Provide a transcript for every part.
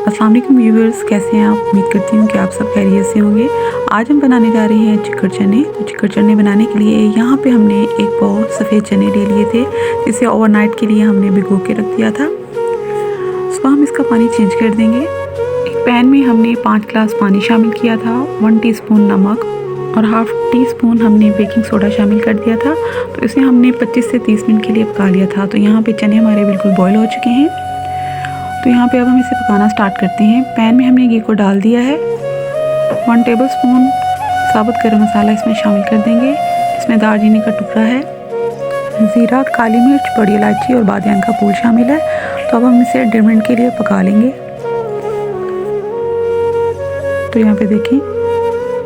अस्सलाम वालेकुम व्यूअर्स, कैसे हैं आप। उम्मीद करती हूँ कि आप सब खैरियत से होंगे। आज हम बनाने जा रहे हैं चिकन चने। तो चिकन चने बनाने के लिए यहाँ पे हमने एक पाव सफ़ेद चने ले लिए थे, जिसे ओवरनाइट के लिए हमने भिगो के रख दिया था। सुबह हम इसका पानी चेंज कर देंगे। एक पैन में हमने 5 गिलास पानी शामिल किया था, 1 टीस्पून नमक और हाफ़ टी स्पून हमने बेकिंग सोडा शामिल कर दिया था। तो इसे हमने 25 से 30 मिनट के लिए पका लिया था। तो यहाँ पे चने हमारे बिल्कुल बॉयल हो चुके हैं। तो यहाँ पे अब हम इसे पकाना स्टार्ट करते हैं। पैन में हमने घी को डाल दिया है। 1 टेबलस्पून साबुत गरम मसाला इसमें शामिल कर देंगे। इसमें दालचीनी का टुकड़ा है, ज़ीरा, काली मिर्च, बड़ी इलायची और बादियान का फूल शामिल है। तो अब हम इसे 1.5 मिनट के लिए पका लेंगे। तो यहाँ पे देखें,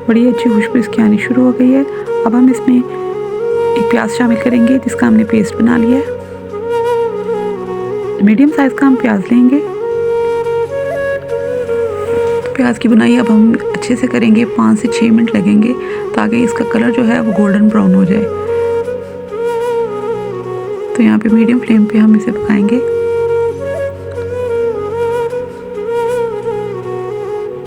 बड़ी अच्छी खुशबू इसकी आनी शुरू हो गई है। अब हम इसमें एक प्याज शामिल करेंगे, जिसका हमने पेस्ट बना लिया है। मीडियम साइज़ का हम प्याज लेंगे। प्याज की बुनाई अब हम अच्छे से करेंगे, 5 से 6 मिनट लगेंगे, ताकि इसका कलर जो है वो गोल्डन ब्राउन हो जाए। तो यहाँ पे मीडियम फ्लेम पे हम इसे पकाएंगे।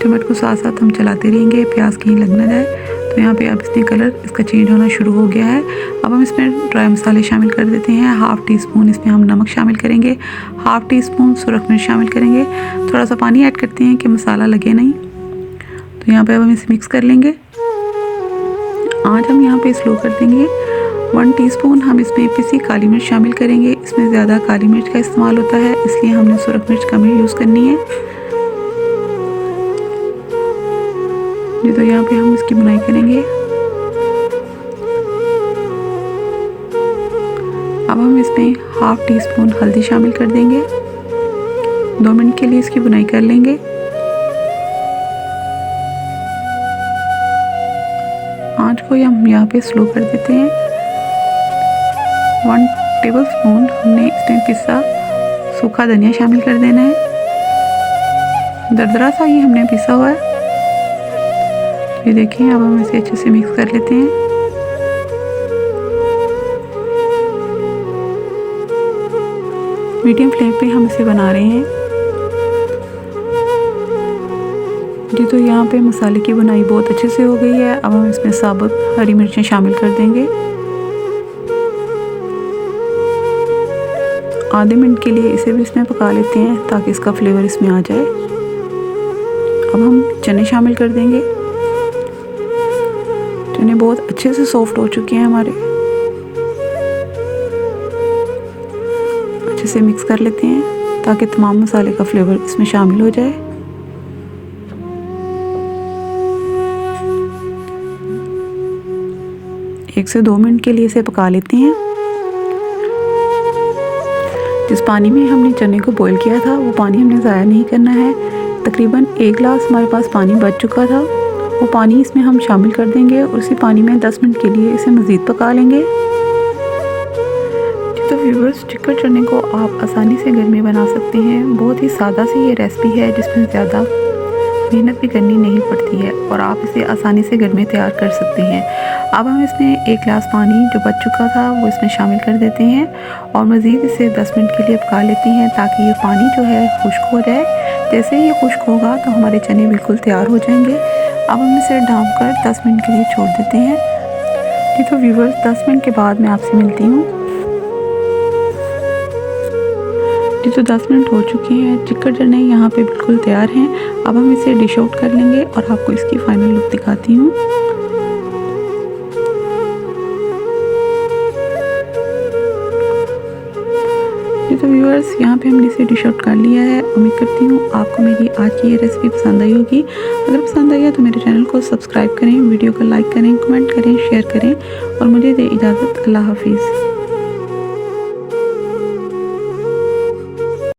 टमाटर को साथ साथ हम चलाते रहेंगे, प्याज कहीं लग ना जाए। तो यहाँ पे अब इसने कलर इसका चेंज होना शुरू हो गया है। अब हम इसमें ड्राई मसाले शामिल कर देते हैं। हाफ़ टी स्पून इसमें हम नमक शामिल करेंगे, हाफ़ टी स्पून सुरख मिर्च शामिल करेंगे। थोड़ा सा पानी ऐड करते हैं कि मसाला लगे नहीं। तो यहाँ पे अब हम इसे मिक्स कर लेंगे। आँच हम यहाँ पे स्लो कर देंगे। 1 टीस्पून हम इसमें पिसी काली मिर्च शामिल करेंगे। इसमें ज़्यादा काली मिर्च का इस्तेमाल होता है, इसलिए हमने सुरख मिर्च कम यूज़ करनी है। जी, तो यहाँ पे हम इसकी बुनाई करेंगे। अब हम इसमें हाफ़ टी स्पून हल्दी शामिल कर देंगे। 2 मिनट के लिए इसकी बुनाई कर लेंगे। आँच को हम यहाँ पे स्लो कर देते हैं। 1 टेबलस्पून हमने इसमें पिसा सूखा धनिया शामिल कर देना है। दरदरा सा ये हमने पिसा हुआ है। ये देखिए, अब हम इसे अच्छे से मिक्स कर लेते हैं। मीडियम फ्लेम पे हम इसे बना रहे हैं। जी, तो यहाँ पे मसाले की बुनाई बहुत अच्छे से हो गई है। अब हम इसमें साबुत हरी मिर्चें शामिल कर देंगे। आधे मिनट के लिए इसे भी इसमें पका लेते हैं, ताकि इसका फ्लेवर इसमें आ जाए। अब हम चने शामिल कर देंगे। चने बहुत अच्छे से सॉफ्ट हो चुके हैं हमारे। अच्छे से मिक्स कर लेते हैं, ताकि तमाम मसाले का फ्लेवर इसमें शामिल हो जाए। एक से 2 मिनट के लिए इसे पका लेते हैं। जिस पानी में हमने चने को बॉईल किया था, वो पानी हमने ज़ाया नहीं करना है। तकरीबन 1 गिलास हमारे पास पानी बच चुका था। वो पानी इसमें हम शामिल कर देंगे और उसी पानी में 10 मिनट के लिए इसे मज़ीद पका लेंगे। तो व्यूअर्स, चिकन चने को आप आसानी से घर में बना सकते हैं। बहुत ही सादा सी ये रेसिपी है, जिसमें ज़्यादा मेहनत भी करनी नहीं पड़ती है और आप इसे आसानी से घर में तैयार कर सकते हैं। अब हम इसमें 1 गिलास पानी जो बच चुका था वो इसमें शामिल कर देते हैं और मज़ीद इसे 10 मिनट के लिए पका लेते हैं, ताकि ये पानी जो है खुश्क हो जाए। जैसे ही ये खुश्क होगा तो हमारे चने बिल्कुल तैयार हो जाएंगे। अब हम इसे ढाँप कर 10 मिनट के लिए छोड़ देते हैं। जी, तो व्यूअर्स, 10 मिनट के बाद मैं आपसे मिलती हूँ। जी, तो 10 मिनट हो चुके हैं। चिकन चने यहाँ पे बिल्कुल तैयार हैं। अब हम इसे डिश आउट कर लेंगे और आपको इसकी फाइनल लुक दिखाती हूँ। तो व्यूअर्स, यहाँ पे हमने इसे डिश आउट कर लिया है। उम्मीद करती हूँ आपको मेरी आज की ये रेसिपी पसंद आई होगी। अगर पसंद आई है तो मेरे चैनल को सब्सक्राइब करें, वीडियो को लाइक करें, कमेंट करें, शेयर करें और मुझे दे इजाज़त। अल्लाह हाफिज़।